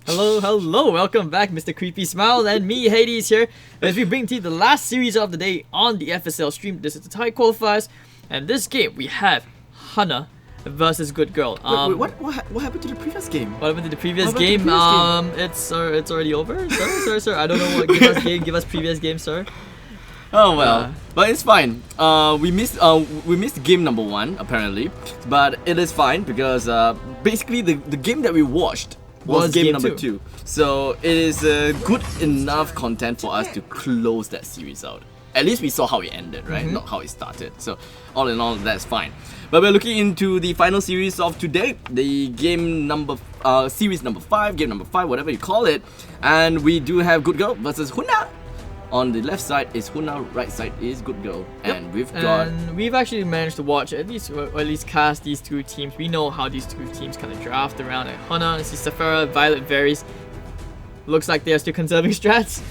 Hello, welcome back, Mr. Creepy Smile, and me, Hades, here, as we bring to you the last series of the day on the FSL stream. This is the Thai qualifiers, and this game we have Hunnah versus Good Girl. Wait, what happened to the previous game? What happened to the previous game? It's already over. Sir. I don't know what. Give us previous game, sir. Oh well, but it's fine. We missed game number 1 apparently, but it is fine because basically the game that we watched was game number 2. So it is good enough content for us to close that series out. At least we saw how it ended, right? Not how it started. So all in all, that's fine. But we're looking into the final series of today, the series number 5, game number 5, whatever you call it. And we do have Good Girl versus Hunnah. On the left side is Hunnah, right side is Good Girl, and we've actually managed to watch at least cast these two teams. We know how these two teams kind of draft around. At Hunnah, this is Sephara, Violet varies. Looks like they're still conserving strats.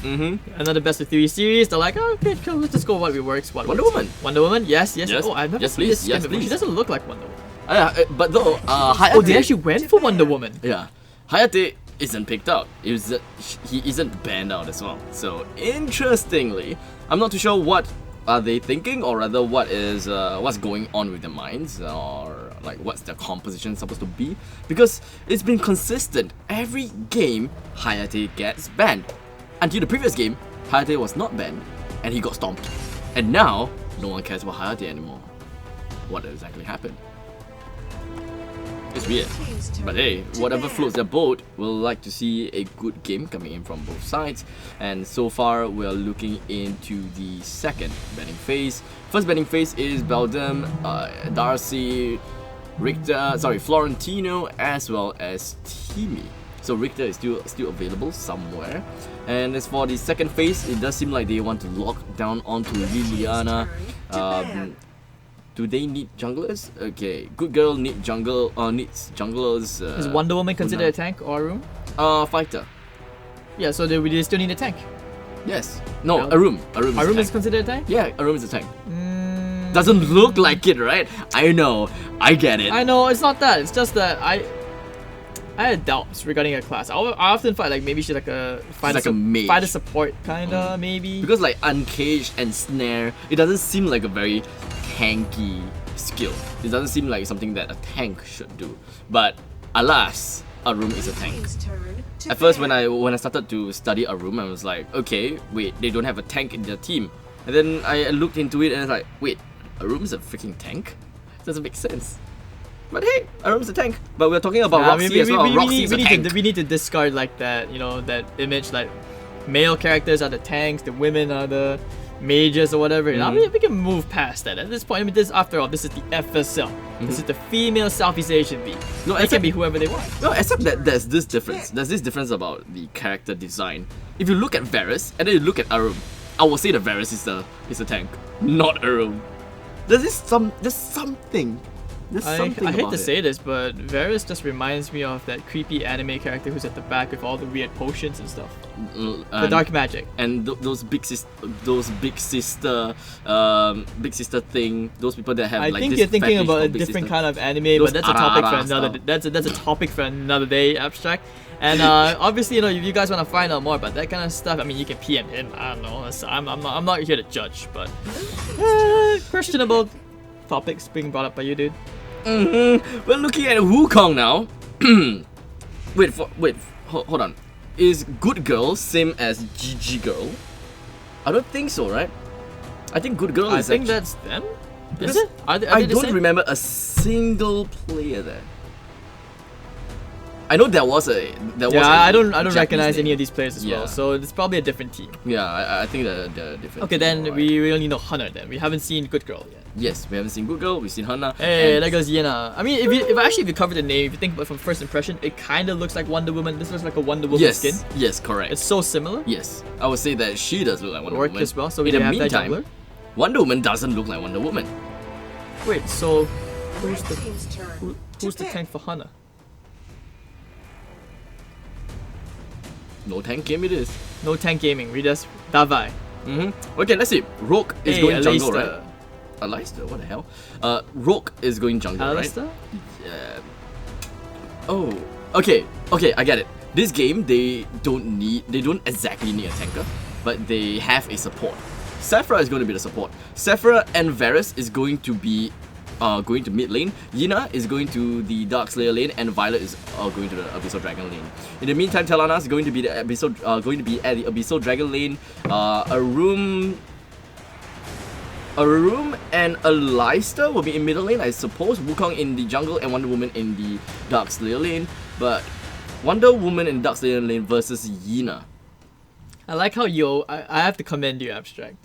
Another best of 3 series. They're like, oh, okay, cool, let's just go what works. Wonder Woman. Wonder Woman, yes. Oh, I've never seen this skin before. She doesn't look like Wonder Woman. But though, Hayate, oh, they actually went for Wonder Woman. Yeah, Hayate isn't picked out. He isn't banned out as well. So interestingly, I'm not too sure what are they thinking, or rather what's going on with their minds, or like what's their composition supposed to be, because it's been consistent. Every game Hayate gets banned. Until the previous game, Hayate was not banned and he got stomped. And now no one cares about Hayate anymore. What exactly happened? It's weird, but hey, whatever floats their boat, we'll like to see a good game coming in from both sides. And so far, we're looking into the second betting phase. First betting phase is Beldam, Darcy, Florentino, as well as Timmy. So Richter is still available somewhere. And as for the second phase, it does seem like they want to lock down onto Liliana. Do they need junglers? Okay, Good Girl needs junglers. Is Wonder Woman considered a tank or a room? Fighter. Yeah, so they still need a tank. Yes. No, a room. A room is considered a tank? Yeah, a room is a tank. Doesn't look like it, right? I know. I get it. I know, it's not that. It's just that I had doubts regarding her class. I often fight like maybe she's like a mage. Fighter support kinda maybe. Because like uncaged and snare, it doesn't seem like a very tanky skill. It doesn't seem like something that a tank should do. But alas, a room is a tank. At first, when I started to study a room, I was like, okay, wait, they don't have a tank in their team. And then I looked into it and I was like, wait, a room is a freaking tank? Doesn't make sense. But hey, a room is a tank. But we're talking about Roxy as well. Roxy is a tank. We need to discard like that, that image, like male characters are the tanks, the women are the mages or whatever. We can move past that at this point. I mean, after all, this is the FSL. This is the female Southeast Asian league. No, they can be whoever they want. No, except that there's this difference. There's this difference about the character design. If you look at Varus and then you look at Arum, I will say that Varus is a tank, not Arum. There's something. I hate to say this, but Varus just reminds me of that creepy anime character who's at the back with all the weird potions and stuff. The dark magic. And those big sister thing. Those people that have I think you're thinking about a different kind of anime, but that's a topic for another. That's a topic for another day. Abstract. And obviously, if you guys want to find out more about that kind of stuff, I mean, you can PM him. I don't know. I'm not here to judge, but questionable topics being brought up by you, dude. We're looking at Wukong now. Hold on. Is Good Girl same as GG Girl? I don't think so, right? I think Good Girl is. I think that's them. Is it? I don't remember a single player there. I know there was a. I don't recognize any of these players as well. So it's probably a different team. Yeah, I think they're different. Okay, then we only know Hunnah. Then we haven't seen Good Girl yet. Yes, we haven't seen Good Girl. We've seen Hunnah. Hey, there goes Yena. I mean, if you cover the name, if you think about it from first impression, it kind of looks like Wonder Woman. This looks like a Wonder Woman skin. Yes, correct. It's so similar. Yes, I would say that she does look like Wonder Woman. As well. So we have that jungler. Wonder Woman doesn't look like Wonder Woman. Wait, so who's the tank for Hunnah? No tank game it is. No tank gaming. We just Davai. Okay, let's see. Rogue is going jungle, Alistair. right? Alistair, what the hell? Rogue is going jungle, Alistair? right? Yeah. Oh, okay, I get it. This game, they don't exactly need a tanker, but they have a support. Sephra is going to be the support. Sephra and Varus is going to be going to mid lane. Hunnah is going to the Dark Slayer lane, and Violet is going to the Abyssal Dragon lane. In the meantime, Talana is going to be at the Abyssal Dragon lane. A room and a Leicester will be in middle lane, I suppose. Wukong in the jungle and Wonder Woman in the Dark Slayer lane. But Wonder Woman in Dark Slayer lane versus Hunnah. I like how I have to commend you, Abstract.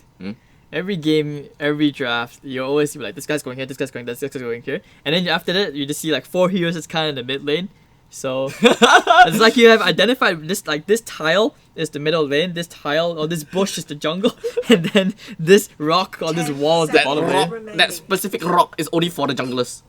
Every game, every draft, you're always like, this guy's going here, this guy's going there, this guy's going here. And then after that, you just see like 4 heroes that's kind of in the mid lane. So it's like you have identified this, like this tile is the middle lane, this tile or this bush is the jungle, and then this rock or this wall is the bottom lane. That specific rock is only for the junglers.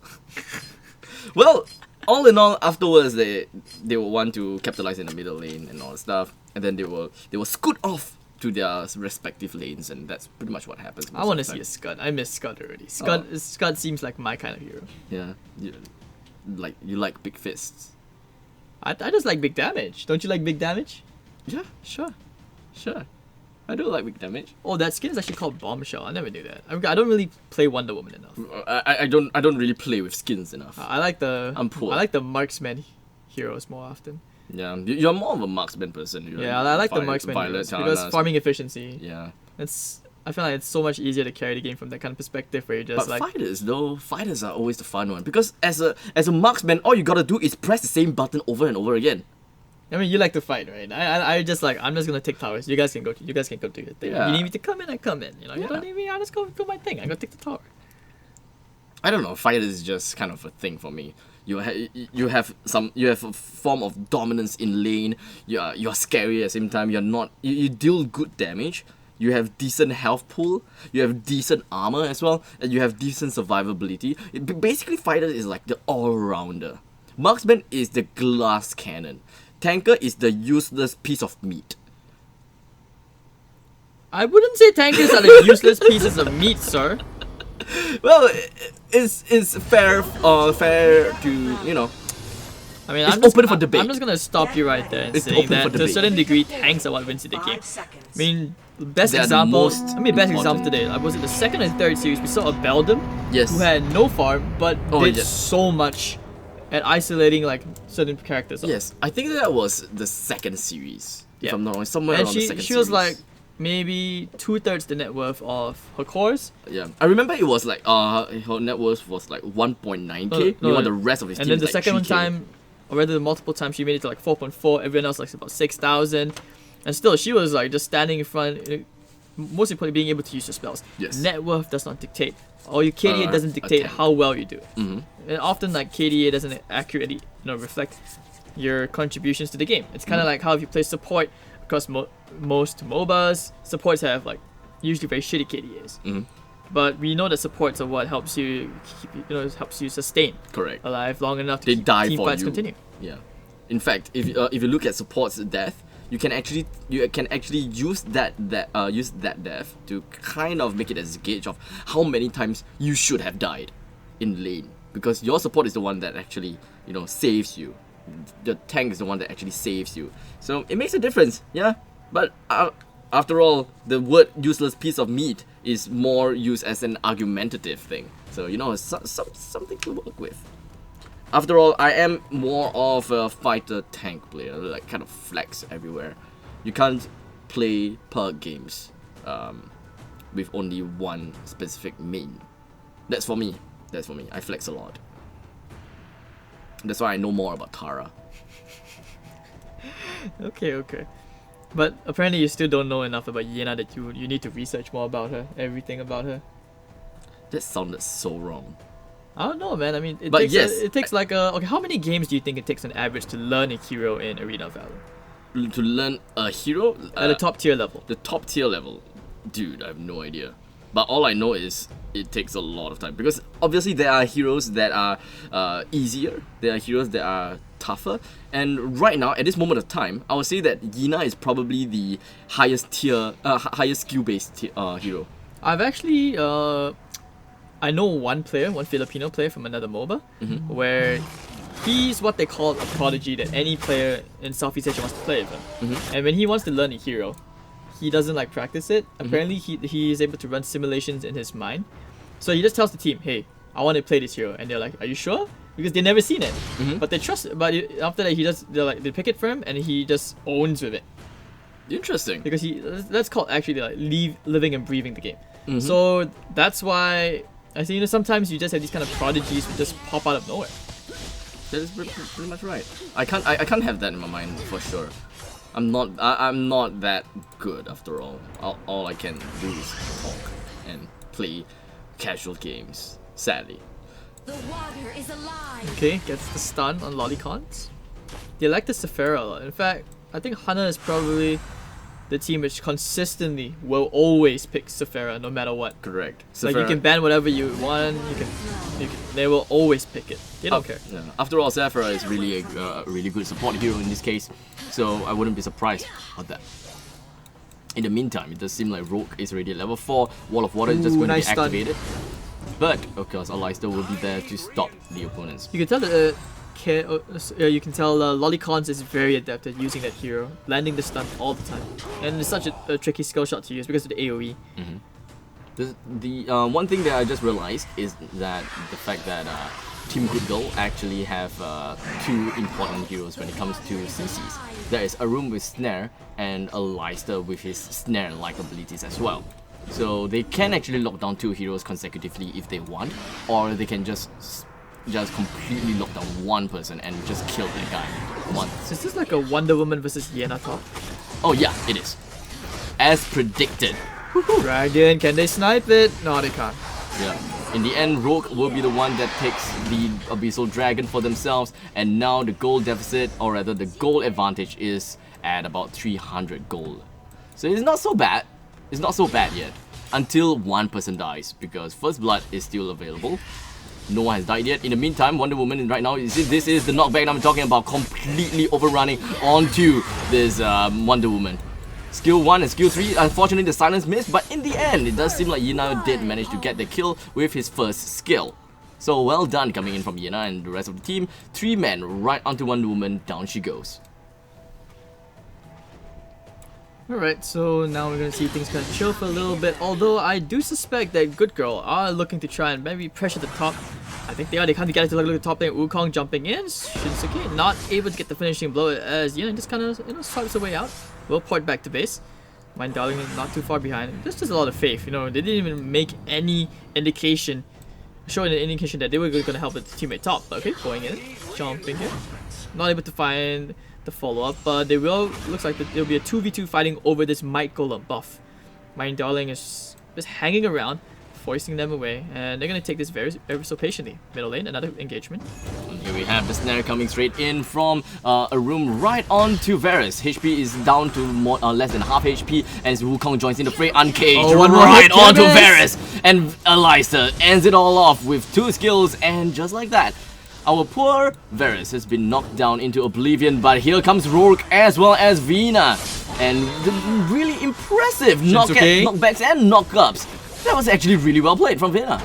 Well, all in all, afterwards they will want to capitalize in the middle lane and all that stuff, and then they will scoot off to their respective lanes, and that's pretty much what happens. I want to see a Scud. I miss Scud already. Scud seems like my kind of hero. Yeah, you like big fists. I just like big damage. Don't you like big damage? Yeah, sure. I do like big damage. Oh, that skin is actually called Bombshell. I never knew that. I don't really play Wonder Woman enough. I don't really play with skins enough. I'm poor. I like the marksman heroes more often. Yeah, you're more of a marksman person. I like the marksman heroes because farming efficiency. Yeah. I feel like it's so much easier to carry the game from that kind of perspective where you just but fighters are always the fun one, because as a marksman, all you gotta do is press the same button over and over again. I mean, you like to fight, right? I'm just gonna take towers. You guys can go do your thing. Yeah. You need me to come in, I come in. You don't need me, I just go do my thing. I go take the tower. I don't know. Fighters is just kind of a thing for me. You have a form of dominance in lane. You're scary at the same time. You deal good damage. You have decent health pool. You have decent armor as well, and you have decent survivability. Basically, fighter is like the all-rounder. Marksman is the glass cannon. Tanker is the useless piece of meat. I wouldn't say tankers are the useless pieces of meat, sir. Well, it's fair to, you know. I mean, it's open for debate. I'm just gonna stop you right there and saying that to a certain degree, tanks are what wins the game. I mean, best example today. Was it the second and third series? We saw a Beldam who had no farm but did so much at isolating like certain characters. Yes, I think that was the second series. If I'm not wrong, somewhere around the second series. She was like maybe 2/3 the net worth of her cores. Yeah, I remember it was like her net worth was like 1.9k. Meanwhile, the rest of his team. And then the like second 3K. time, or rather the multiple times, she made it to like 4.4. Everyone else like about 6,000, and still she was like just standing in front. Most importantly, being able to use your spells. Yes. Net worth does not dictate, or your KDA doesn't dictate how well you do it. And often like KDA doesn't accurately reflect your contributions to the game. It's kind of like how if you play support across most MOBAs, supports have like usually very shitty KDAs. But we know that supports are what helps you helps you sustain alive long enough to keep team fights continue. Yeah. In fact, if you look at support's death, you can actually use that death to kind of make it as a gauge of how many times you should have died in lane, because your support is the one that actually saves you. The tank is the one that actually saves you. So it makes a difference, yeah. But after all, the word useless piece of meat is more used as an argumentative thing. So something to work with. After all, I am more of a fighter tank player, like kind of flex everywhere. You can't play perk games with only one specific main. That's for me. I flex a lot. That's why I know more about Tara. Okay. But apparently you still don't know enough about Hunnah that you need to research more about her, everything about her. That sounded so wrong. I don't know, man. I mean, it takes like how many games do you think it takes on average to learn a hero in Arena of Valor? To learn a hero? At the top tier level. The top tier level? Dude, I have no idea. But all I know is it takes a lot of time, because obviously there are heroes that are easier, there are heroes that are tougher, and right now at this moment of time, I would say that Hunnah is probably the highest tier, highest skill based hero. I've actually I know one Filipino player from another MOBA, where he's what they call a prodigy that any player in Southeast Asia wants to play with him. And when he wants to learn a hero, he doesn't like practice it. Apparently, he is able to run simulations in his mind. So he just tells the team, "Hey, I want to play this hero," and they're like, "Are you sure?" Because they've never seen it. But they trust. But after that, they pick it for him, and he just owns with it. Interesting. Because that's called actually like living and breathing the game. So that's why I think sometimes you just have these kind of prodigies who just pop out of nowhere. That is pretty much right. I can't have that in my mind for sure. I'm not that good after all. All I can do is talk and play casual games. Sadly. The water is alive. Okay, gets the stun on Lolicons. They like the Sephira a lot. In fact, I think Hunnah is probably the team which consistently will always pick Sephira no matter what. Correct. Like you can ban whatever you want. They will always pick it. They don't care. Yeah. After all, Sephira is really a really good support hero in this case, so I wouldn't be surprised at that. In the meantime, it does seem like Rogue is already at level 4. Wall of Water is just going to be activated. But of course, Alistair will be there to stop the opponents. You can tell that Lolicons is very adept at using that hero, landing the stun all the time, and it's such a tricky skill shot to use because of the AOE. The one thing that I just realized is that the fact that Team Good Girl actually have 2 important heroes when it comes to CCs. There is Arum with Snare and Alistair with his Snare-like abilities as well. So they can actually lock down 2 heroes consecutively if they want, or they can just completely lock down one person and just kill that guy once. So is this like a Wonder Woman versus Yena top? Oh yeah, it is. As predicted. Dragon, can they snipe it? No, they can't. Yeah. In the end, Rogue will be the one that takes the Abyssal Dragon for themselves, and now the gold deficit, or rather the gold advantage, is at about 300 gold. So it's not so bad. It's not so bad yet. Until one person dies, because First Blood is still available. No one has died yet. In the meantime, Wonder Woman right now, this is the knockback I'm talking about, completely overrunning onto this Wonder Woman. Skill 1 and Skill 3, unfortunately the silence missed, but in the end, it does seem like Yena did manage to get the kill with his first skill. So well done coming in from Yena and the rest of the team. 3 men right onto Wonder Woman, down she goes. Alright, so now we're gonna see things kind of chill for a little bit, although I do suspect that Good Girl are looking to try and maybe pressure the top. I think they are. They kind of get it to look at the top lane. Wukong jumping in. Shinsuke not able to get the finishing blow as Yena just kind of swipes her way out. Will port back to base. Mind Darling is not too far behind. There's just a lot of faith, they didn't even make any indication, showing an indication that they were going to help the teammate top. But okay, going in, jumping here. Not able to find the follow-up, but they will, looks like there'll be a 2v2 fighting over this Might Golem buff. Mind Darling is just hanging around, forcing them away, and they're going to take this very so patiently. Middle lane, another engagement. And here we have the snare coming straight in from a room right onto Varus. HP is down to less than half HP, and Wukong joins in the fray, uncaged, right onto Varus. And Alistair ends it all off with 2 skills, and just like that, our poor Varus has been knocked down into oblivion, but here comes Rourke as well as Vina. And the really impressive knockbacks and knockups. That was actually really well played from Vina.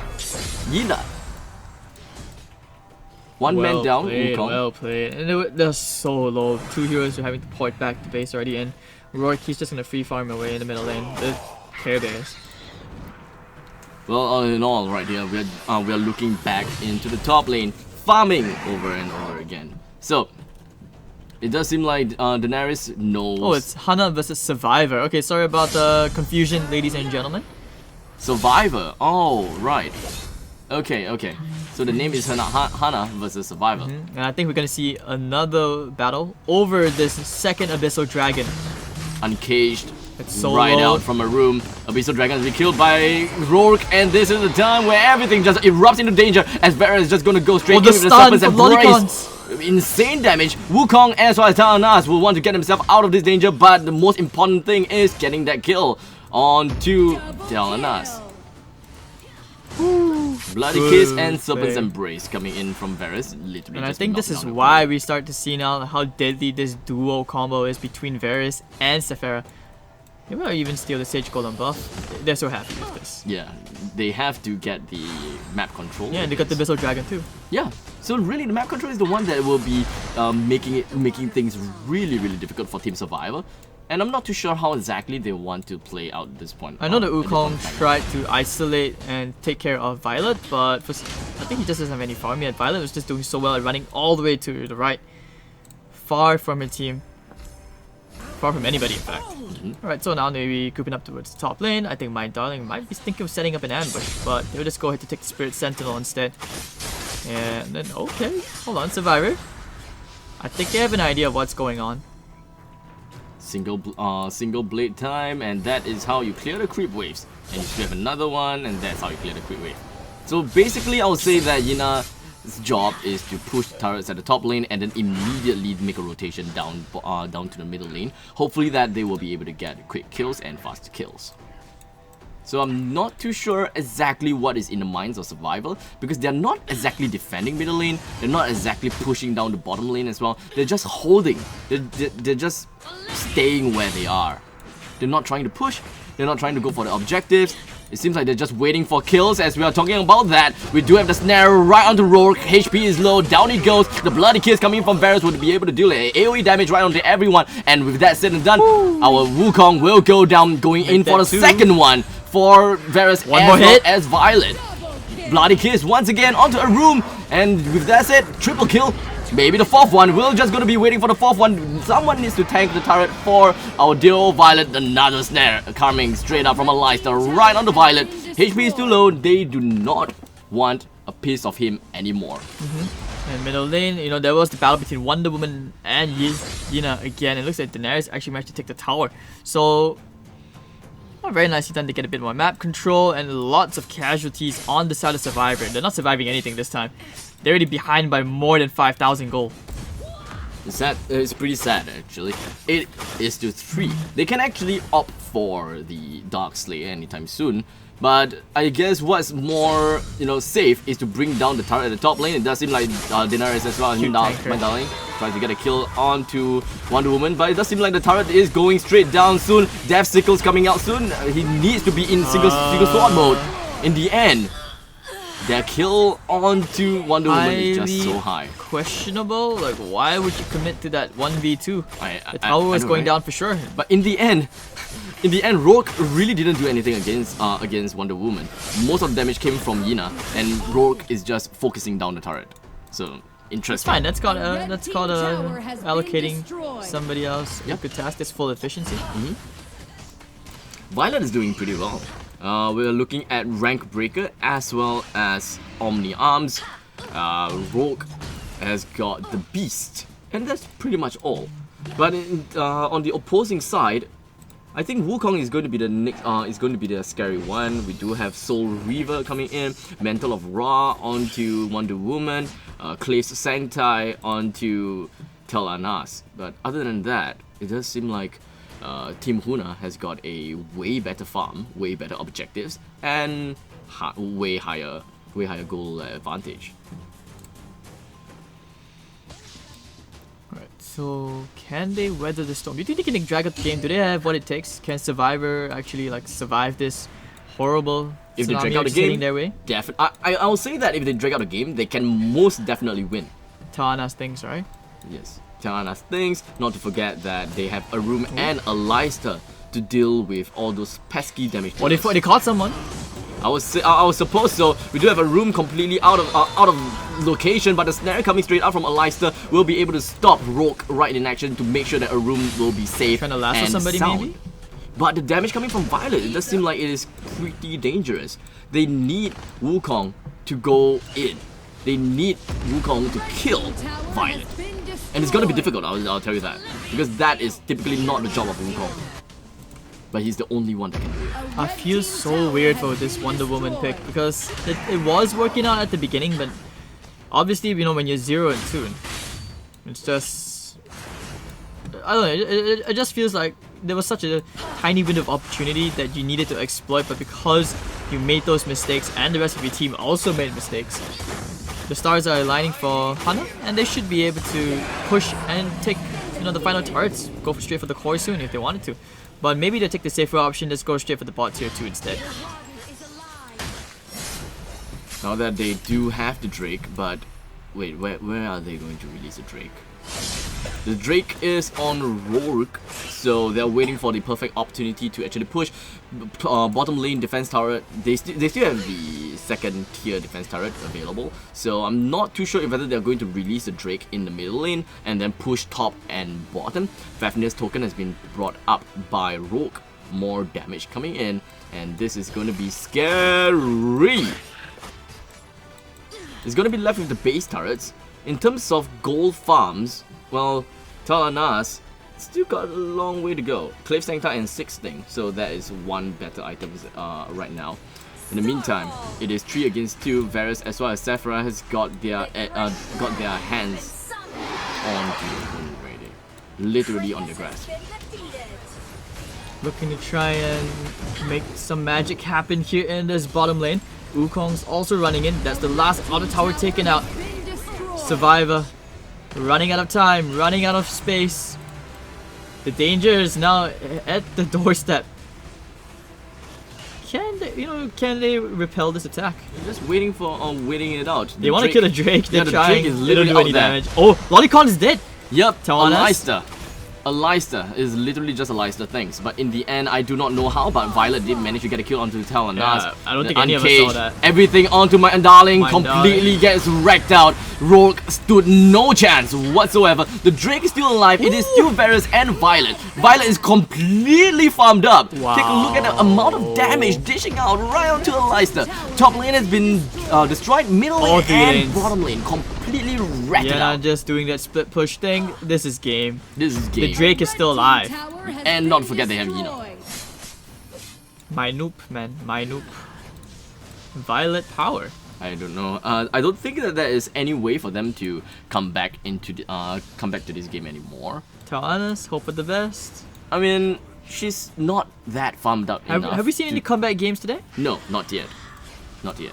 Yena. One man down, Wukong. Well played. And they're so low. 2 heroes are having to port back to base already, and Rourke, he's just gonna free farm away in the middle lane. The Care Bears. Well, all in all, right here, we are looking back into the top lane, farming over and over again. So, it does seem like Daenerys knows. Oh, it's Hunnah versus Survivor. Okay, sorry about the confusion, ladies and gentlemen. Survivor. Oh, right. Okay. So the name is Hunnah versus Survivor. And I think we're gonna see another battle over this second Abyssal Dragon. Uncaged. It's so right low. out from a room. Abyssal Dragon has been killed by Rourke, and this is the time where everything just erupts into danger as Varus is just gonna go straight into the Serpent's Embrace. Insane damage. Wukong as well as Ta'anas will want to get himself out of this danger, but the most important thing is getting that kill onto Ta'anas. Bloody Kiss and Serpent's Embrace coming in from Varus. Literally, and I think this is why we start to see now how deadly this duo combo is between Varus and Sephira. They might even steal the Sage Golem buff. They're so happy with this. Yeah, they have to get the map control. Yeah, and they got the Missile Dragon too. Yeah, so really the map control is the one that will be making things really difficult for Team Survivor. And I'm not too sure how exactly they want to play out at this point. I know the Wukong tried to isolate and take care of Violet, but I think he just doesn't have any farm yet. Violet was just doing so well at running all the way to the right. Far from her team. Far from anybody, in fact. Alright, so now maybe grouping up towards the top lane. I think My Darling might be thinking of setting up an ambush, but they'll just go ahead to take the Spirit Sentinel instead. And then, okay, hold on, Survivor. I think they have an idea of what's going on. Single blade time, and that is how you clear the creep waves. And you still have another one, and that's how you clear the creep wave. So basically, I would say that Yunnah's job is to push the turrets at the top lane and then immediately make a rotation down to the middle lane. Hopefully that they will be able to get quick kills and fast kills. So I'm not too sure exactly what is in the minds of Survival, because they're not exactly defending middle lane, they're not exactly pushing down the bottom lane as well, they're just holding, they're just staying where they are. They're not trying to push, they're not trying to go for the objectives. It seems like they're just waiting for kills. As we are talking about that, we do have the snare right onto Rourke. HP is low, down he goes. The bloody kiss coming from Varus would be able to deal AoE damage right onto everyone. And with that said and done, our Wukong will go down, going in for the second one for Varus One more hit as Violet. Bloody kiss once again onto a room, and with that said, triple kill. Maybe the fourth one. We're just gonna be waiting for the fourth one. Someone needs to tank the turret for our dear old Violet. Another snare coming straight up from Aleista right on the Violet. HP is too low. They do not want a piece of him anymore. And middle lane, there was the battle between Wonder Woman and Yunnah again. It looks like Daenerys actually managed to take the tower. So, very nicely done to get a bit more map control and lots of casualties on the side of Survivor. They're not surviving anything this time. They're already behind by more than 5,000 gold. It's pretty sad actually. It is to 3. They can actually opt for the Dark Slayer anytime soon. But I guess what's more, safe is to bring down the turret at the top lane. It does seem like Daenerys as well. My Darling tries to get a kill onto Wonder Woman, but it does seem like the turret is going straight down soon. Death Sickle's coming out soon. He needs to be in single sword mode. In the end, their kill onto Wonder Woman is just so high. Questionable. Like, why would you commit to that 1v2? The tower was going down for sure. But in the end, Rourke really didn't do anything against Wonder Woman. Most of the damage came from Yunnah, and Rourke is just focusing down the turret. So interesting. It's fine. That's called allocating somebody else a good task. That's full efficiency. Violet is doing pretty well. We're looking at Rank Breaker as well as Omni Arms. Rourke has got the Beast, and that's pretty much all. But on the opposing side, I think Wukong is going to be the next. Is going to be the scary one. We do have Soul Reaver coming in, Mantle of Ra onto Wonder Woman, Clay's Sanctai onto Tel Anas. But other than that, it does seem like Team Hunnah has got a way better farm, way better objectives, and way higher goal advantage. Alright, so can they weather the storm? Do you think they can drag out the game? Do they have what it takes? Can Survivor actually survive this horrible if they drag out the game their way? I'll say that if they drag out the game, they can most definitely win. Tana's things, right? Yes. Tiana's things, not to forget that they have a room and a Leicester to deal with all those pesky damage. Oh, they caught someone. I was supposed so. We do have a room completely out of location, but the snare coming straight out from a Leicester will be able to stop Rourke right in action to make sure that a room will be safe Trying to lasso somebody sound. maybe? But the damage coming from Violet, it does seem like it is pretty dangerous. They need Wukong to go in. They need Wukong to kill Violet. And it's gonna be difficult, I'll tell you that. Because that is typically not the job of Wukong. But he's the only one that can do it. I feel so weird for this Wonder Woman pick because it was working out at the beginning, but obviously, when you're 0 and 2, it's just... I don't know, it just feels like there was such a tiny window of opportunity that you needed to exploit, but because you made those mistakes and the rest of your team also made mistakes, the stars are aligning for Hunnah, and they should be able to push and take, the final turrets, go straight for the core soon if they wanted to. But maybe they'll take the safer option. Let's go straight for the bot tier 2 instead. The water is alive. Now that they do have the Drake, but wait, where are they going to release the Drake? The Drake is on Rourke, so they're waiting for the perfect opportunity to actually push. Bottom lane defense turret, they still have the second tier defense turret available, so I'm not too sure whether they're going to release the Drake in the middle lane and then push top and bottom. Fafnir's token has been brought up by Rourke, more damage coming in, and this is going to be scary. It's going to be left with the base turrets. In terms of gold farms, well, Thailand still got a long way to go. Clave Sancta and 6 thing, so that is one better item right now. In the meantime, it is 3 against 2. Varus as well as Sephira has got their hands on the win already. Literally on the grass. Looking to try and make some magic happen here in this bottom lane. Wukong's also running in. That's the last auto tower taken out. Survivor running out of time, running out of space. The danger is now at the doorstep. Can they repel this attack? They're just waiting it out. They want to kill the Drake. They're trying. The Drake is literally they don't do any damage. Oh, Lolicon is dead. Yep, Tawana. Alista is literally just Alista, thanks. But in the end, I do not know how, but Violet did manage to get a kill onto Talon. Yeah, I don't think any of us saw that. Everything onto my darling completely gets wrecked out. Rourke stood no chance whatsoever. The Drake is still alive. It is still Varus and Violet. Violet is completely farmed up. Wow. Take a look at the amount of damage dishing out right onto Alista. Top lane has been destroyed. Middle lane and bottom lane completely wrecked out. Just doing that split push thing. This is game. This is game. The Drake is still alive. And not forget they have Hunnah. My noob, man. My noob. Violet power. I don't know. I don't think that there is any way for them to come back into to this game anymore. Tawanas, hope for the best. I mean, she's not that farmed up enough. Have we seen any comeback games today? No, not yet. Not yet.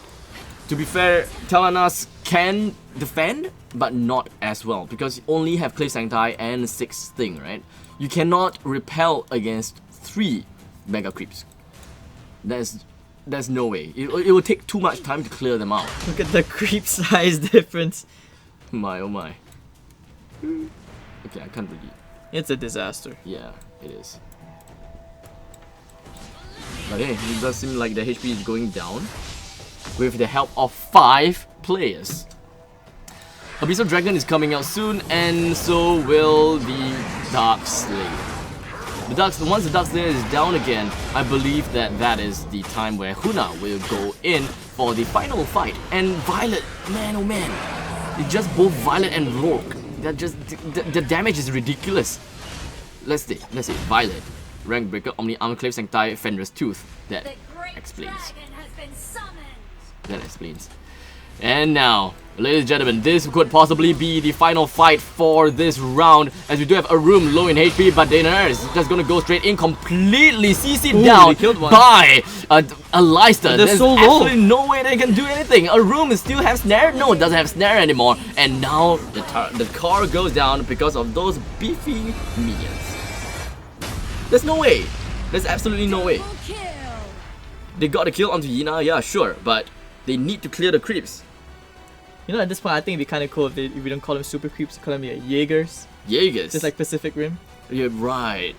To be fair, Talanas can defend, but not as well, because you only have Clave Sancti and 6 thing, right? You cannot repel against 3 mega creeps. There's no way. It will take too much time to clear them out. Look at the creep size difference. My oh my. Okay, I can't really. It's a disaster. Yeah, it is. But hey, it does seem like the HP is going down with the help of 5 players. Abyssal Dragon is coming out soon, and so will the Dark Slayer. Once the Dark Slayer is down again, I believe that is the time where Hunnah will go in for the final fight. And Violet, man oh man, it's just both Violet and Rourke. That just the damage is ridiculous. Let's see, Violet, Rank Breaker, Omni Armor, Clave Sancti, Fenris Tooth. That explains. That explains. And now, ladies and gentlemen, this could possibly be the final fight for this round, as we do have a room low in HP, but Daenerys is just gonna go straight in, completely CC'd down by Alista. There's so absolutely no way they can do anything. A room still have snare? No, it doesn't have snare anymore. And now the car goes down because of those beefy minions. There's no way. There's absolutely no way. They got a kill onto Hunnah, yeah, sure, but they need to clear the creeps. You know, at this point, I think it'd be kind of cool if we don't call them super creeps, call them Jaegers. Jaegers? Just like Pacific Rim. Yeah, right.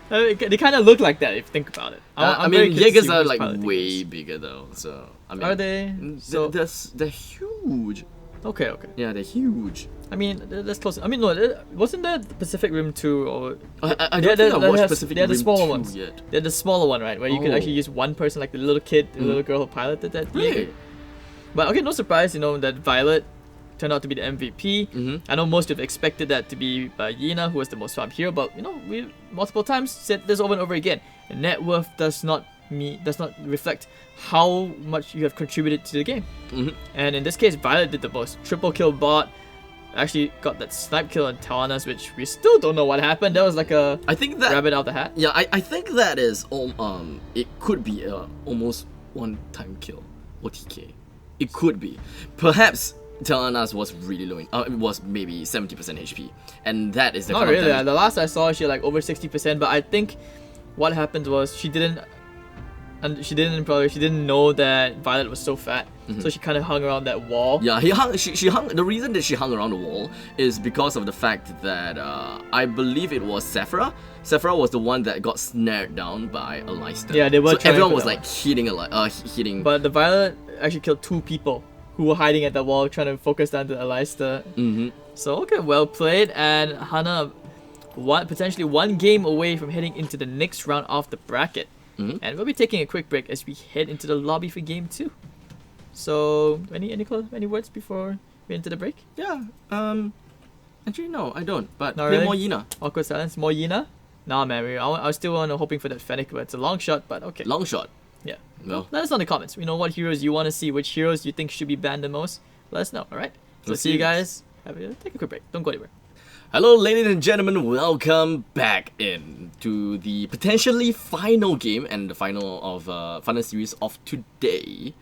They kind of look like that if you think about it. I mean, Jaegers are like way bigger though, so... I mean, are they? So they're huge. Okay. Yeah, they're huge. I mean, that's close. I mean, no, wasn't there Pacific Rim 2 or... I don't think I watched Pacific Rim 2 They're the smaller ones. Yet. They're the smaller one, right? Where you could actually use one person, like the little kid, the little girl who piloted that. Really? But okay, no surprise, you know, that Violet turned out to be the MVP. I know most have expected that to be Hunnah, who was the most farmed hero, but you know, we multiple times said this over and over again. Net worth does not reflect how much you have contributed to the game. And in this case, Violet did the most. Triple kill bot. Actually got that snipe kill on Tawanas, which we still don't know what happened. That was like a rabbit out of the hat. Yeah, I think that is it could be almost one-time kill or TK. It could be. Perhaps Tawanas was really low. It was maybe 70% HP, and that is the not really. The last I saw, she had like over 60%. But I think what happened was she didn't know that Violet was so fat, so she kind of hung around that wall. Yeah, she hung. The reason that she hung around the wall is because of the fact that I believe it was Sephra. Sephra was the one that got snared down by Aleister. Yeah, they were. So everyone was like hitting. But the Violet actually killed 2 people who were hiding at the wall, trying to focus down to Aleister. So okay, well played, and Hunnah, potentially 1 game away from heading into the next round of the bracket. And we'll be taking a quick break as we head into the lobby for game 2. So, any words before we enter the break? Yeah. Actually, no, I don't. But Not play really? more Yina. Awkward silence. More Yina? Nah, man. I was still hoping for that Fennec, but it's a long shot. But okay. Long shot. Yeah. Well, Let us know in the comments. We know what heroes you want to see, which heroes you think should be banned the most. Let us know. All right. So We'll see you see. guys. Take a quick break. Don't go anywhere. hello, ladies and gentlemen. Welcome back in to the potentially final game and the final series of today.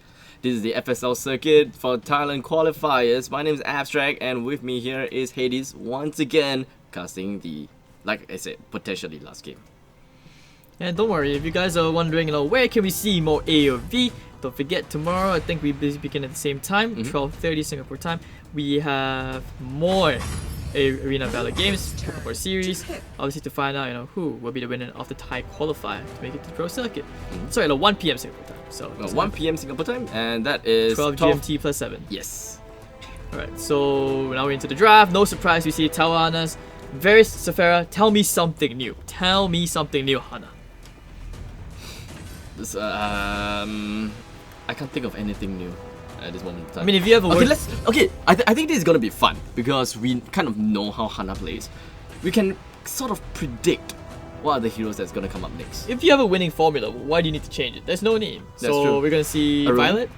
This is the FSL circuit for Thailand qualifiers. My name is Abstract, and with me here is Hades once again, casting the, like I said, potentially last game. And don't worry, if you guys are wondering, where can we see more AOV? Don't forget, tomorrow, I think we begin at the same time, 12:30 Singapore time. We have more Arena Battle games for series. Obviously, to find out, who will be the winner of the Thai qualifier to make it to the Pro Circuit. Sorry, 1 p.m. Singapore time. So 1 p.m. Singapore time, and that is 12 GMT plus 7. Yes. Alright, so now we're into the draft. No surprise, we see Tawanas. Varys, Sephara, tell me something new. Tell me something new, Hunnah. This, I can't think of anything new at this moment in time. I mean, if you have a word... I think this is gonna be fun because we kind of know how Hunnah plays. We can sort of predict what are the heroes that's gonna come up next. If you have a winning formula, why do you need to change it? There's no need. That's so true. we're gonna see Arun? Violet.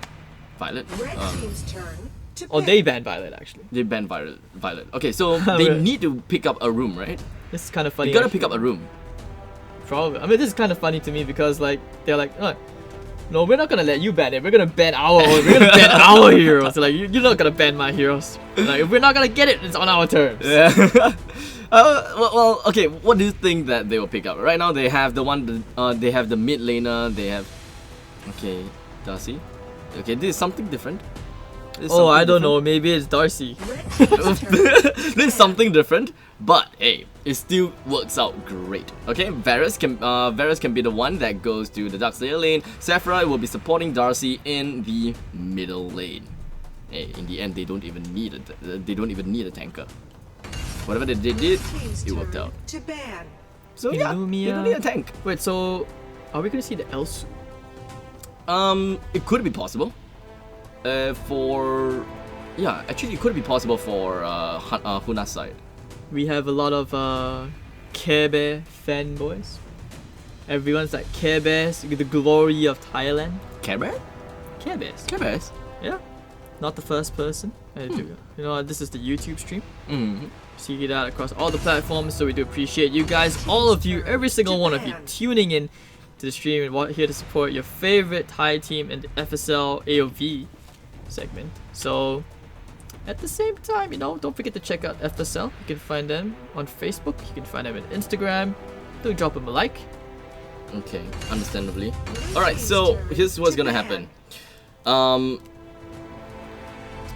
Violet. Red team's turn to Oh, pick. they banned Violet actually. They banned Violet. Okay, so they Right. need to pick up a room, right? This is kind of funny. You gotta actually. pick up a room. Probably. I mean, this is kind of funny to me because they're like, oh, no, we're not gonna let you ban it. We're gonna ban our heroes. So, you're not gonna ban my heroes. Like, if we're not gonna get it, it's on our terms. Yeah. Well, okay. What do you think that they will pick up? Right now, they have they have the mid laner. They have, okay, Darcy. Okay, this is something different. Oh, I don't know. Maybe it's Darcy. This is something different, but hey, it still works out great. Okay, Varys can be the one that goes to the Darkslayer lane. Sephra will be supporting Darcy in the middle lane. Hey, in the end, they don't even need a tanker. Whatever they did, it worked out. To ban. So yeah, they don't need a tank. Wait, so are we gonna see the Elsu? It could be possible. Actually, it could be possible for Hunnah's side. We have a lot of Care Bear fanboys. Everyone's like Care Bears, the glory of Thailand. Care Bear? Care Bears. Care Bears? Yeah. Not the first person. This is the YouTube stream. See it out across all the platforms, so we do appreciate you guys, all of you, every single one of you tuning in to the stream and here to support your favorite Thai team in the FSL AOV segment. So at the same time, don't forget to check out FSL. You can find them on Facebook, you can find them on Instagram. Do drop them a like. Okay, understandably. Alright, so here's what's gonna happen.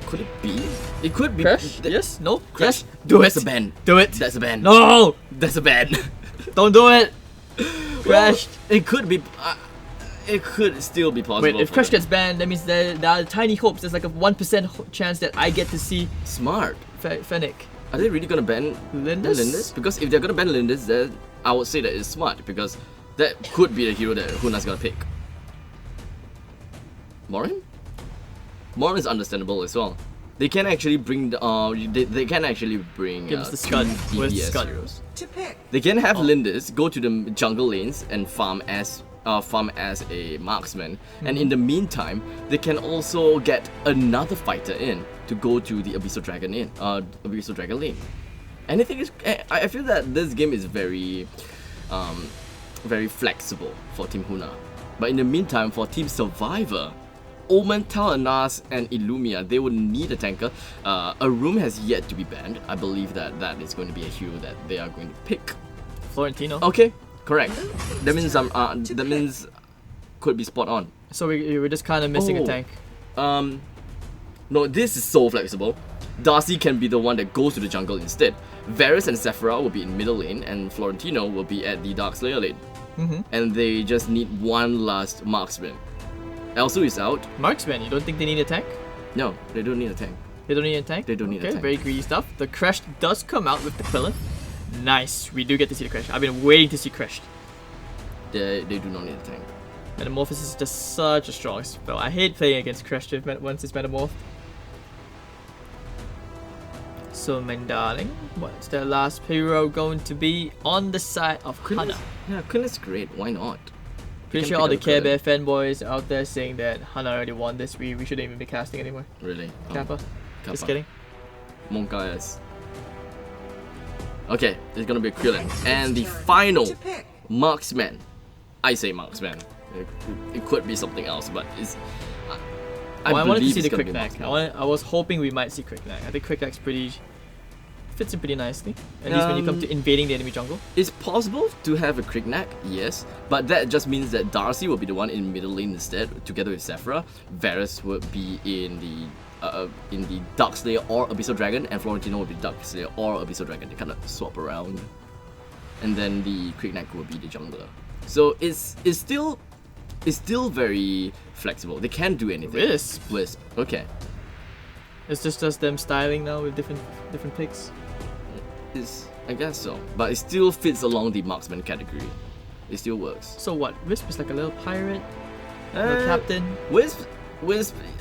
Could it be? It could be. Crash? Yes? No? Crash. Yes? Do That's it! a ban. Do it! That's a ban. No! That's a ban. Don't do it! Crash! It could be. It could still be possible. Wait, if for Crash them. gets banned, that means there are tiny hopes. There's like a 1% chance that I get to see Smart. Fennec. Are they really gonna ban Lindis? Because if they're gonna ban Lindis, then I would say that it's smart because that could be the hero that Hunnah's gonna pick. Morin? Morin is understandable as well. They can actually bring they can actually bring Give us the Scud two with DPS Scud. heroes. To pick. They can have Lindis go to the jungle lanes and farm as a marksman, and in the meantime, they can also get another fighter in to go to the Abyssal Dragon lane. Anything is. I feel that this game is very flexible for Team Hunnah, but in the meantime, for Team Survivor, Omen, Talanas, and Illumia, they would need a tanker. A room has yet to be banned. I believe that is going to be a hero that they are going to pick. Florentino. Okay, Correct. That means that means could be spot on. So we're just kind of missing a tank. No, this is so flexible. Darcy can be the one that goes to the jungle instead. Varus and Sephira will be in middle lane, and Florentino will be at the Dark Slayer lane. And they just need one last marksman. Elsu is out. Marksman, you don't think they need a tank? No, they don't need a tank. They don't need a tank? They don't need a Okay, tank. very greedy stuff. The Crash does come out with the Quillen. Nice, we do get to see the Crash. I've been waiting to see Crash. They do not need a tank. Metamorphosis is just such a strong spell. I hate playing against Crash once it's metamorphed. So, my darling, what's their last hero going to be on the side of Hunnah? Yeah, Quillen's great. Why not? Pretty sure all the Care Bear fanboys out there saying that Hunnah already won this. We shouldn't even be casting anymore. Really? Kappa. Just kidding. Monkeyas. Okay, it's gonna be a Quillen. And the final marksman. I say marksman. It could be something else, but it's. I wanted to believe see it's the gonna Quick be Knack. marksman. I was hoping we might see Quick Knack. I think Quick Knack's fits in pretty nicely. At least when you come to invading the enemy jungle. It's possible to have a Quick Knack, yes, but that just means that Darcy will be the one in middle lane instead, together with Sephira. Varus would be in the Dark Slayer or Abyssal Dragon, and Florentino would be Dark Slayer or Abyssal Dragon. They kind of swap around, and then the Quick Knack will be the jungler. So it's still very flexible. They can do anything. Wisp. Okay. It's just them styling now with different picks. I guess so, but it still fits along the marksman category. It still works. So what? Wisp is like a little pirate, little captain. Wisp.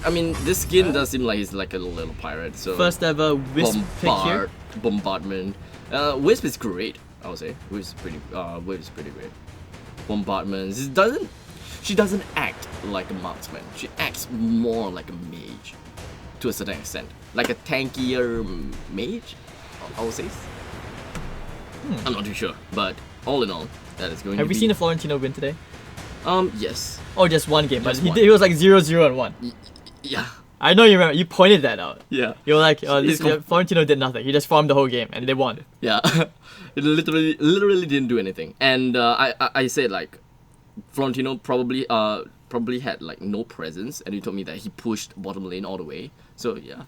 I mean, this skin does seem like he's like a little pirate. So first ever Wisp pick here. Bombardment. Wisp is great. I would say Wisp is pretty great. Bombardment. She doesn't act like a marksman. She acts more like a mage, to a certain extent, like a tankier mage. I would say. I'm not too sure, but all in all, that is going to be... Have we seen a Florentino win today? Yes. Or just one game, but Just one. he was like 0-0 and 1. Yeah. I know you remember, you pointed that out. Yeah. You were like, Florentino did nothing, he just farmed the whole game and they won. Yeah. It literally didn't do anything. And I said like, Florentino probably had like no presence, and he told me that he pushed bottom lane all the way. So yeah.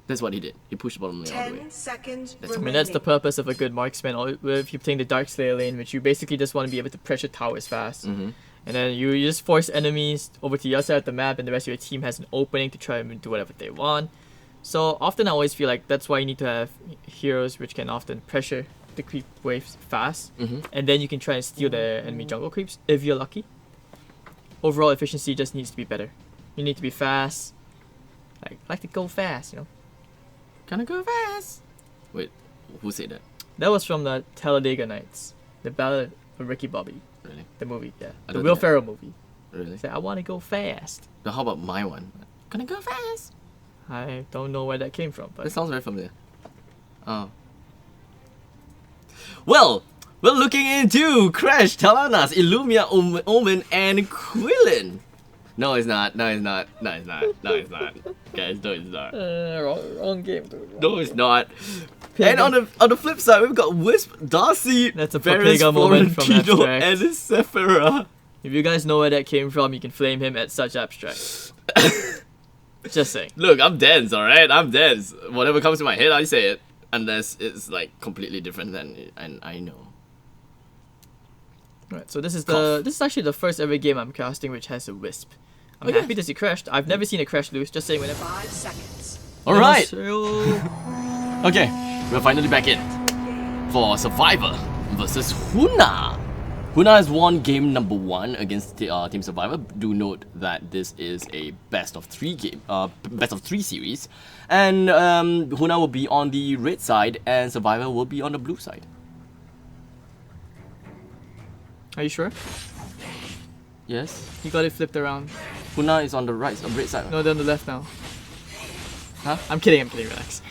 That's what he did. He pushed bottom lane all the way. 10 seconds I mean, that's the purpose of a good marksman. Or if you're playing the Dark Slayer lane, which you basically just want to be able to pressure towers fast. And then you just force enemies over to your side of the map, and the rest of your team has an opening to try and do whatever they want. So often I always feel like that's why you need to have heroes which can often pressure the creep waves fast. And then you can try and steal the enemy jungle creeps if you're lucky. Overall efficiency just needs to be better. You need to be fast. Like to go fast, you know. Gonna go fast. Wait, who said that? That was from the Talladega Nights, the Ballad of Ricky Bobby. Really? The movie, yeah. I The don't Will think Ferrell movie. Really? He said, I want to go fast. Now how about my one? Gonna go fast. I don't know where that came from, That but sounds very familiar. Oh. Well, we're looking into Crash, Talanas, Illumia, Omen, and Quillen. No, it's not. No, it's not. No, it's not. No, it's not. Guys, no, it's not. wrong game, dude. No, it's not. And on the flip side, we've got Wisp, Darcy, That's a Varus, Papega moment from Florentino, Abstract. and Sephira. If you guys know where that came from, you can flame him at such abstract. Just saying. Look, I'm dense, alright? I'm dense. Whatever comes to my head, I say it. Unless it's like completely different than and I know. Right, so this is actually the first ever game I'm casting which has a Wisp. I'm happy to see Crash. I've never seen a Crash lose, just saying whenever. 5 seconds. Alright! So- Okay, we're finally back in for Survivor versus Hunnah. Hunnah has won game number 1 against Team Survivor. Do note that this is a best of 3 series, and Hunnah will be on the red side, and Survivor will be on the blue side. Are you sure? Yes, You got it flipped around. Hunnah is on the red side. No, they're on the left now. Huh? I'm kidding, relax.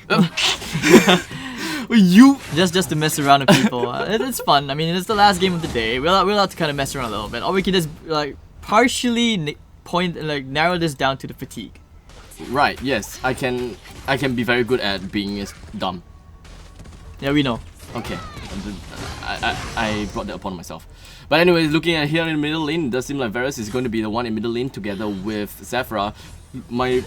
You Just to mess around with people. It's fun. I mean, it's the last game of the day. We're allowed to kind of mess around a little bit. Or we can just like partially narrow this down to the fatigue. right? Yes, I can be very good at being dumb. Yeah, we know. Okay. I brought that upon myself. But anyways, looking at here in the middle lane, it does seem like Varus is going to be the one in middle lane together with Zephyra. My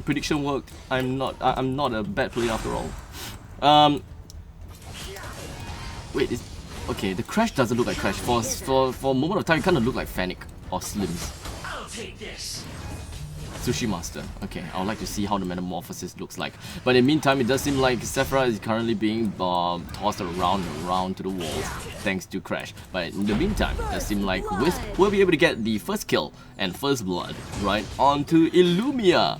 prediction worked. I'm not a bad player after all. Wait, okay, the Crash doesn't look like Crash. For a moment of time, it kind of looked like Fennec or Slims. I'll take this. Sushi Master. Okay, I would like to see how the metamorphosis looks like. But in the meantime, it does seem like Zephyra is currently being tossed around to the walls thanks to Crash. But in the meantime, it does seem like Wisp will be able to get the first kill and first blood right onto Illumia.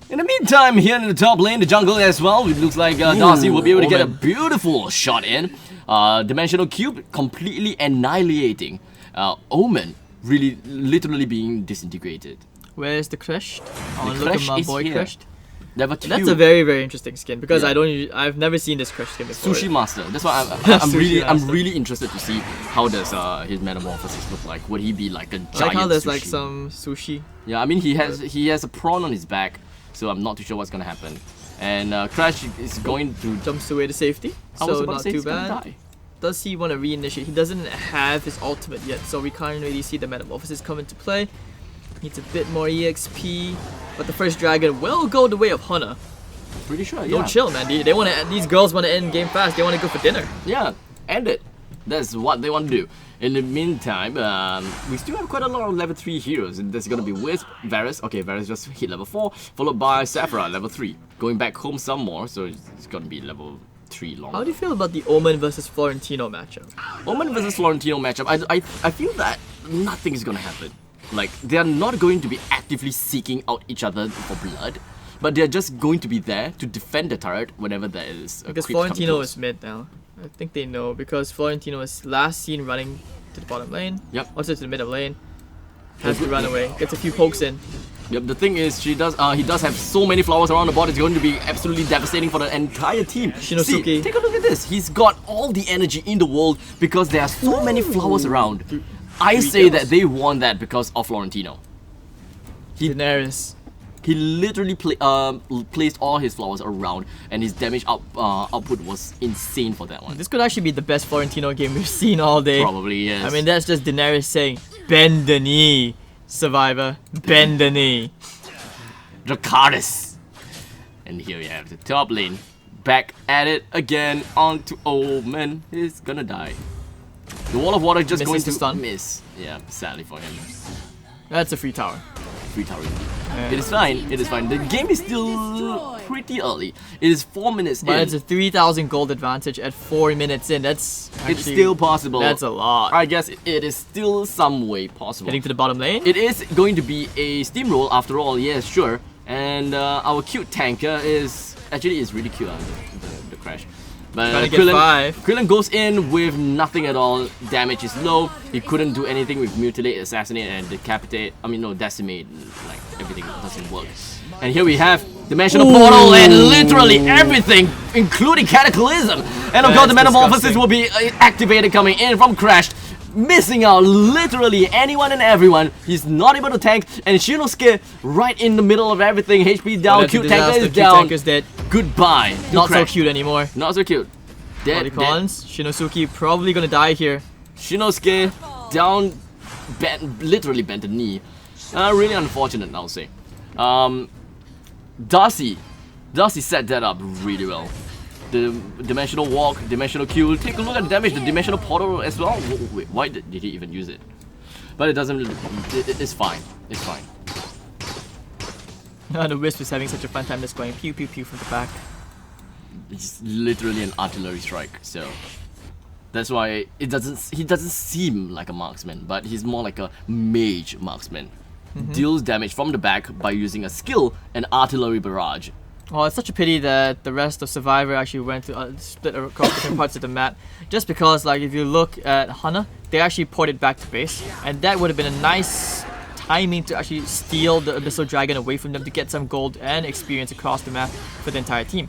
In the meantime, here in the top lane, the jungle as well, it looks like Darcy will be able to get a beautiful shot in. Dimensional Cube completely annihilating. Omen really literally being disintegrated. Where's the Crash? The Look at my boy here. Crash. Level 2. That's a very, very interesting skin because Yeah. I've never seen this Crash skin before. Sushi Master. That's why I'm really interested to see how does his metamorphosis look like. Would he be like a giant I like how there's sushi? like some sushi. Yeah, I mean he has a prawn on his back, so I'm not too sure what's gonna happen. And Crash is going to Jumps away to safety, I was so about to not say too he's gonna bad. die. Does he want to reinitiate? He doesn't have his ultimate yet, so we can't really see the metamorphosis come into play. Needs a bit more EXP, but the first dragon will go the way of Hunnah. Pretty sure, yeah. Don't chill, man. They want to. These girls want to end game fast. They want to go for dinner. Yeah, end it. That's what they want to do. In the meantime, we still have quite a lot of level 3 heroes. There's gonna be Wisp, Varus. Okay, Varus just hit level 4, followed by Zephyra, level 3. Going back home some more, so it's gonna be level 3 long. How do you feel about the Omen versus Florentino matchup? Omen versus Florentino matchup, I feel that nothing is gonna happen. Like, they are not going to be actively seeking out each other for blood, but they're just going to be there to defend the turret whenever there is a Because creep coming Florentino close. is mid now. I think they know because Florentino was last seen running to the bottom lane. Yep. Also to the middle lane. Has to run away. Gets a few pokes in. Yep, the thing is, he does have so many flowers around the board, it's going to be absolutely devastating for the entire team. Shinosuke. See, take a look at this. He's got all the energy in the world because there are so many flowers around. I say that they won that because of Florentino. Daenerys. He literally placed all his flowers around, and his damage output was insane for that one. This could actually be the best Florentino game we've seen all day. Probably, yes. I mean, that's just Daenerys saying, bend the knee, survivor, bend the knee. Dracarys. And here we have the top lane. Back at it again onto Omen. He's gonna die. The wall of water just Misses going the to stun. miss. Yeah, sadly for him. That's a free tower. Free tower indeed. It is fine, it is fine. The game is still pretty early. It is 4 minutes But in. it's a 3,000 gold advantage at 4 minutes in. That's actually, It's still possible. That's a lot. I guess it is still some way possible. Heading to the bottom lane. It is going to be a steamroll after all, yes, sure. And our cute tanker is really cute on the Crash. Trying But to get 5. Krillin goes in with nothing at all. Damage is low. He couldn't do anything with mutilate, assassinate, and decapitate. I mean, no, decimate. Like everything doesn't work. And here we have Dimensional Portal and literally everything, including Cataclysm. And of course, the Metamorphosis disgusting. will be activated coming in from Crash. Missing out literally anyone and everyone. He's not able to tank, and Shinosuke right in the middle of everything. HP down, That's a cute tanker disaster. is Cute down. tanker's dead. Goodbye. to Not so Crash. cute anymore. Not so cute. Dead, dead. Bodycons. Shinosuke probably gonna die here. Shinosuke down, literally bent the knee. Really unfortunate, I'll say. Darcy set that up really well. The Dimensional Walk, Dimensional Q. Take a look at the damage, the Dimensional Portal as well. Wait, why did he even use it? But it doesn't. It's fine. It's fine. The Wisp is having such a fun time just going pew pew pew from the back. It's literally an artillery strike. So that's why he doesn't seem like a marksman, but he's more like a mage marksman. Deals damage from the back by using a skill and artillery barrage. Well, it's such a pity that the rest of Survivor actually went to split across different parts of the map. Just because, like, if you look at Hunnah, they actually ported back to base, and that would have been a nice timing to actually steal the Abyssal Dragon away from them to get some gold and experience across the map for the entire team.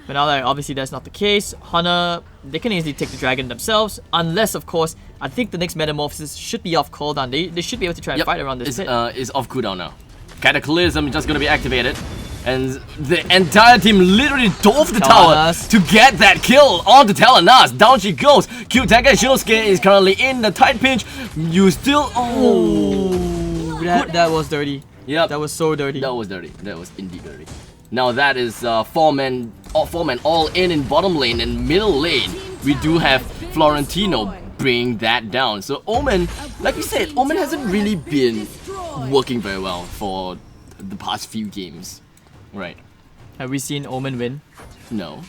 But now that obviously that's not the case, Hunnah, they can easily take the dragon themselves, unless of course, I think the next Metamorphosis should be off cooldown. They should be able to try and fight around this pit. It's off cooldown now. Cataclysm is just gonna be activated. And the entire team literally dove the tower Talana's. to get that kill on the Talana's. Down she goes. Q Tanker Shinosuke is currently in the tight pinch. You still... Oh, That was dirty. Yep. That was so dirty. That was dirty. That was indeed dirty. Now that is four men all in bottom lane and middle lane. We do have Florentino bring that down. So Omen, like we said, Omen hasn't really been working very well for the past few games. Right. Have we seen Omen win? No.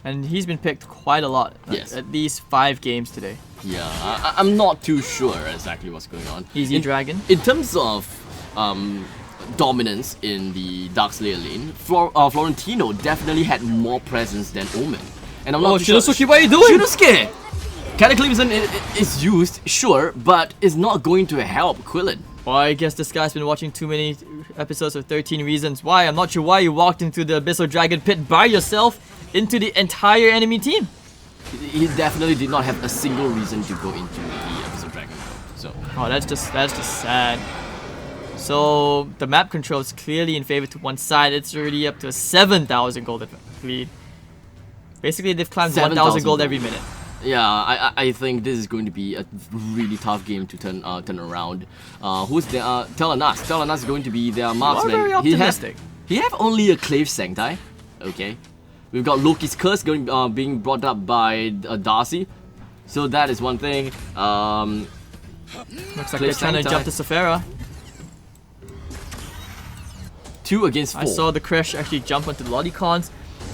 And he's been picked quite a lot. Yes. At least 5 games today. Yeah, I'm not too sure exactly what's going on. Easy Dragon. In terms of dominance in the Dark Slayer lane, Florentino definitely had more presence than Omen. And I'm not too sure. Shinosuke, what are you doing? Shinosuke! Cataclysm is used, sure, but it's not going to help Quillen. Well, I guess this guy's been watching too many episodes of 13 Reasons Why. I'm not sure why you walked into the Abyssal Dragon pit by yourself into the entire enemy team. He definitely did not have a single reason to go into the Abyssal Dragon though, so. Oh, that's just sad. So the map control is clearly in favor to one side. It's already up to a 7,000 gold lead. Basically, they've climbed 1,000 gold every minute. Yeah, I think this is going to be a really tough game to turn around. Who's there? Telenas. Telenas is going to be their marksman. Very optimistic. He have only a Clave Sancti. Okay. We've got Loki's Curse being brought up by Darcy. So that is one thing. Looks like they're trying to jump to Sephira. 2 against 4. I saw the Crash actually jump onto the Lolicons.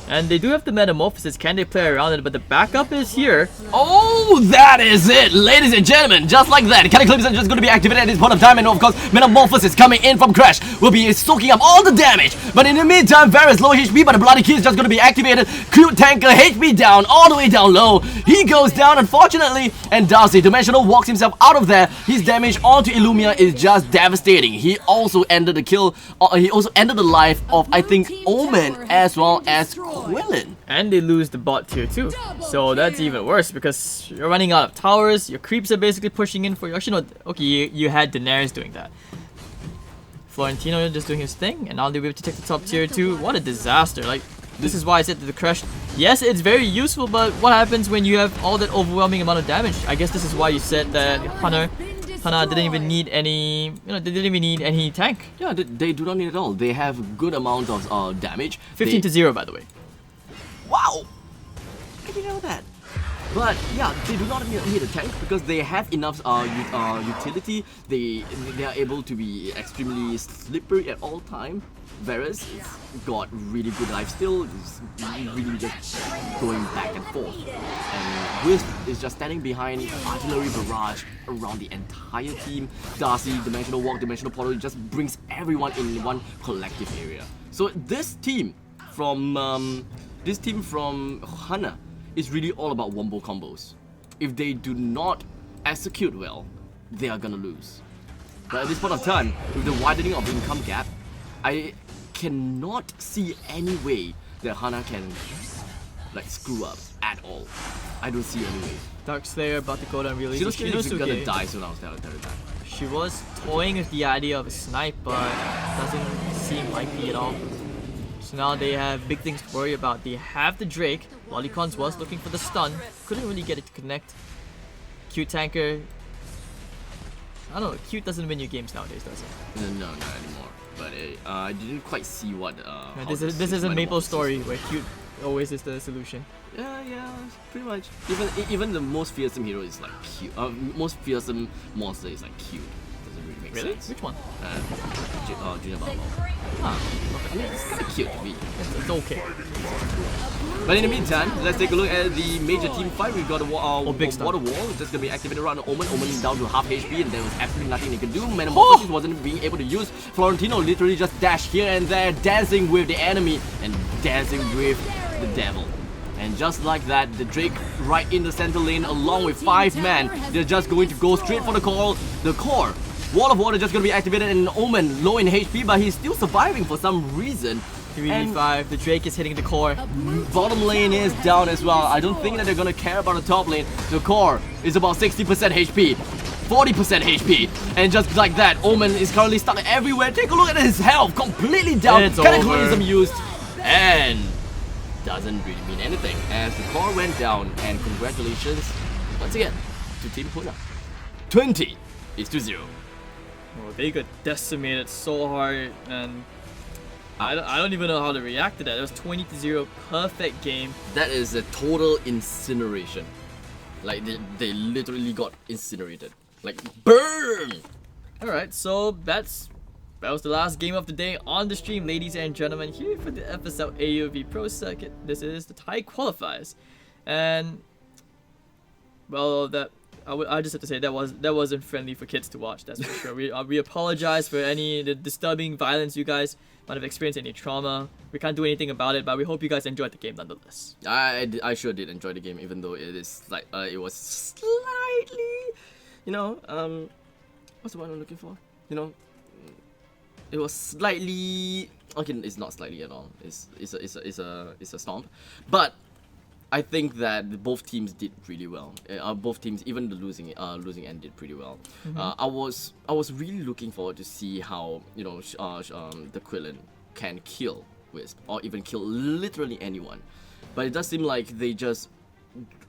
And they do have the Metamorphosis. Can they play around it? But the backup is here. Oh, that is it, ladies and gentlemen. Just like that, Cataclysm is just going to be activated at this point of time, and of course, Metamorphosis coming in from Crash will be soaking up all the damage. But in the meantime, Varus low HP, but the Bloody Key is just going to be activated. Cute Tanker HP down, all the way down low. He goes down, unfortunately, and Darcy Dimensional walks himself out of there. His damage onto Illumia is just devastating. He also ended the kill. He also ended the life of, I think, Omen as well as Quillen. And they lose the bot tier too. So that's even worse because you're running out of towers, your creeps are basically pushing in for you. Actually, no, okay, you had Daenerys doing that. Florentino just doing his thing, and now they'll be able to take the top tier too. What a disaster. Like, this is why I said that the Crush, yes, it's very useful, but what happens when you have all that overwhelming amount of damage? I guess this is why you said that Hunnah didn't even need any, they didn't even need any tank. Yeah, they do not need it at all. They have a good amount of damage. 15-0, by the way. Wow! I didn't know that. But yeah, they do not need a tank because they have enough utility. They are able to be extremely slippery at all time. Varus got really good lifesteal, really just going back and forth. And Wisp is just standing behind artillery barrage around the entire team. Darcy, Dimensional Walk, Dimensional Portal just brings everyone in one collective area. So this team from Hunnah is really all about wombo combos. If they do not execute well, they are gonna lose. But at this point of time, with the widening of the income gap, I cannot see any way that Hunnah can screw up at all. I don't see any way. Dark Slayer about to go down really easy. Shinosuke is gonna die soon after that. She was toying with the idea of a snipe, but doesn't seem likely at all. So now they have big things to worry about. They have the Drake. Lolicons was looking for the stun. Couldn't really get it to connect. Cute Tanker. I don't know, Cute doesn't win you games nowadays, does it? No, not anymore. But I didn't quite see what... this is a Maple story where Cute always is the solution. Yeah, pretty much. Even the most fearsome hero is like Cute. Most fearsome monster is like Cute. Doesn't really make sense. Which one? Junior Balmo. I mean, it's kind of cute to me. It's okay. But in the meantime, let's take a look at the major team fight. We've got a big water wall just gonna be activated around Omen. Omen is down to half HP, and there was absolutely nothing they could do. Metamorphosis wasn't being able to use. Florentino literally just dashed here and there, dancing with the enemy and dancing with the devil. And just like that, the Drake right in the center lane along with 5 men. They're just going to go straight for the core. Wall of Water just going to be activated, and Omen low in HP, but he's still surviving for some reason. 3v5, the Drake is hitting the core. Bottom lane is down as well. I don't think that they're going to care about the top lane. The core is about 60% HP. 40% HP. And just like that, Omen is currently stuck everywhere. Take a look at his health, completely down. It's Cataclysm used, and doesn't really mean anything as the core went down. And congratulations once again to Team Hunnah. 20 is to 0. Oh, they got decimated so hard, and I don't even know how to react to that. It was 20-0, perfect game. That is a total incineration. Like they literally got incinerated. Like burn! Alright, so that was the last game of the day on the stream, ladies and gentlemen, here for the FSL AOV Pro Circuit. This is the Thai qualifiers. And well, I just have to say that wasn't friendly for kids to watch, that's for sure. We apologize for any disturbing violence you guys might have experienced, any trauma. We can't do anything about it, but we hope you guys enjoyed the game nonetheless. I sure did enjoy the game, even though it is like it was slightly, you know, what's the word I'm looking for? You know, it was slightly, okay, it's not slightly at all. It's a stomp, but I think that both teams did really well. Both teams, even the losing end, did pretty well. I was really looking forward to see how, you know, the Quillen can kill Wisp or even kill literally anyone, but it does seem like they just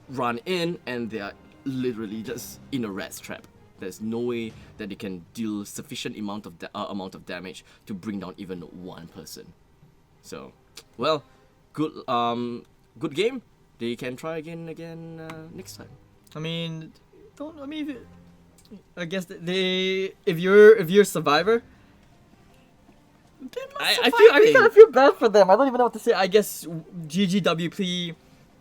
run in and they are literally just in a rat's trap. There's no way that they can deal sufficient amount of damage to bring down even one person. So, well, good game. They can try again next time. I mean, I guess if you're a survivor, I kind of feel bad for them. I don't even know what to say. I guess GGWP,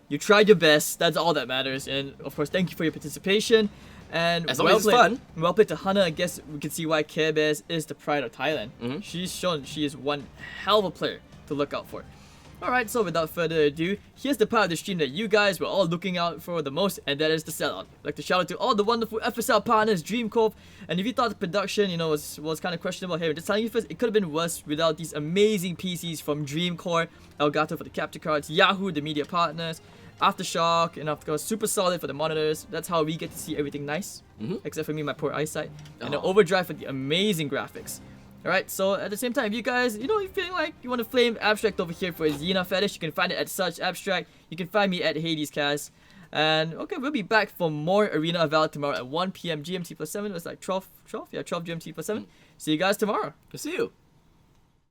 you tried your best. That's all that matters. And of course, thank you for your participation. And as always, it's fun. Well played to Hunnah. I guess we can see why Care Bears is the pride of Thailand. She's shown she is one hell of a player to look out for. Alright, so without further ado, here's the part of the stream that you guys were all looking out for the most, and that is the sellout. I'd like to shout out to all the wonderful FSL partners, Dream Cove, and if you thought the production, you know, was kind of questionable, hey, I'm just telling you first, it could have been worse without these amazing PCs from Dreamcore, Elgato for the capture cards, Yahoo, the media partners, Aftershock, and of course Super Solid for the monitors. That's how we get to see everything nice, except for me, my poor eyesight, and the Overdrive for the amazing graphics. Alright, so at the same time, if you guys, you know, you're feeling like you want to flame Abstract over here for his Xena fetish, you can find it at Such Abstract. You can find me at HadesCast. And okay, we'll be back for more Arena of Valor tomorrow at 1 PM GMT plus 7. It was like 12? Yeah, 12 GMT plus 7. See you guys tomorrow. See you.